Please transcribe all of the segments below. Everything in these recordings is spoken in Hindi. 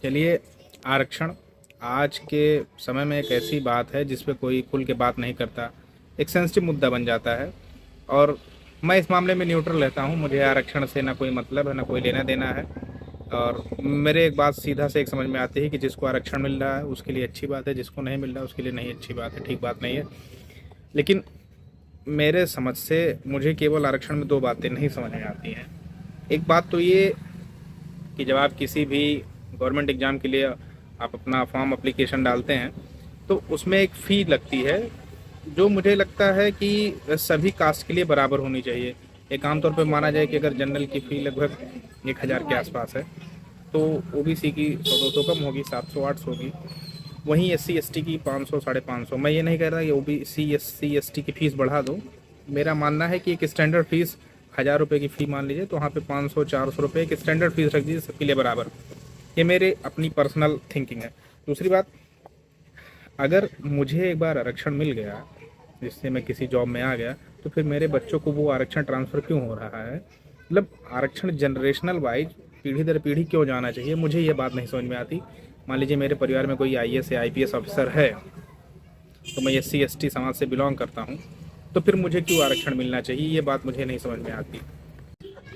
चलिए, आरक्षण आज के समय में एक ऐसी बात है जिस पे कोई खुल के बात नहीं करता, एक सेंसिटिव मुद्दा बन जाता है। और मैं इस मामले में न्यूट्रल रहता हूँ। मुझे आरक्षण से ना कोई मतलब है, ना कोई लेना देना है। और मेरे एक बात सीधा से एक समझ में आती है कि जिसको आरक्षण मिल रहा है उसके लिए अच्छी बात है, जिसको नहीं मिल रहा है उसके लिए नहीं अच्छी बात है, ठीक बात नहीं है। लेकिन मेरे समझ से मुझे केवल आरक्षण में दो बातें नहीं समझ में आती हैं। एक बात तो ये कि जब आप किसी भी गवर्नमेंट एग्ज़ाम के लिए आप अपना फॉर्म एप्लीकेशन डालते हैं तो उसमें एक फ़ी लगती है, जो मुझे लगता है कि सभी कास्ट के लिए बराबर होनी चाहिए। एक आम तौर पे माना जाए कि अगर जनरल की फ़ी लगभग 1,000 के आसपास है तो ओबीसी की 100-200 कम होगी, 700-800 होगी। वहीं एससी एसटी की 500 550। मैं ये नहीं कह रहा कि ओबीसी एससी एसटी की फ़ीस बढ़ा दो। मेरा मानना है कि एक स्टैंडर्ड फीस 1,000 रुपये की फ़ी मान लीजिए, तो वहाँ पे 500-400 रुपये एक स्टैंडर्ड फीस रख दीजिए सबके लिए बराबर। ये मेरे अपनी पर्सनल थिंकिंग है। दूसरी बात, अगर मुझे एक बार आरक्षण मिल गया जिससे मैं किसी जॉब में आ गया, तो फिर मेरे बच्चों को वो आरक्षण ट्रांसफ़र क्यों हो रहा है? मतलब आरक्षण जनरेशनल वाइज पीढ़ी दर पीढ़ी क्यों जाना चाहिए, मुझे ये बात नहीं समझ में आती। मान लीजिए मेरे परिवार में कोई आईएएस या आईपीएस ऑफिसर है, तो मैं एससी एसटी समाज से बिलोंग करता हूँ, तो फिर मुझे क्यों आरक्षण मिलना चाहिए? ये बात मुझे नहीं समझ में आती।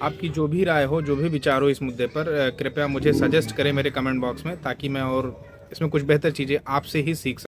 आपकी जो भी राय हो, जो भी विचार हो इस मुद्दे पर, कृपया मुझे सजेस्ट करें मेरे कमेंट बॉक्स में, ताकि मैं और इसमें कुछ बेहतर चीज़ें आपसे ही सीख सकूं।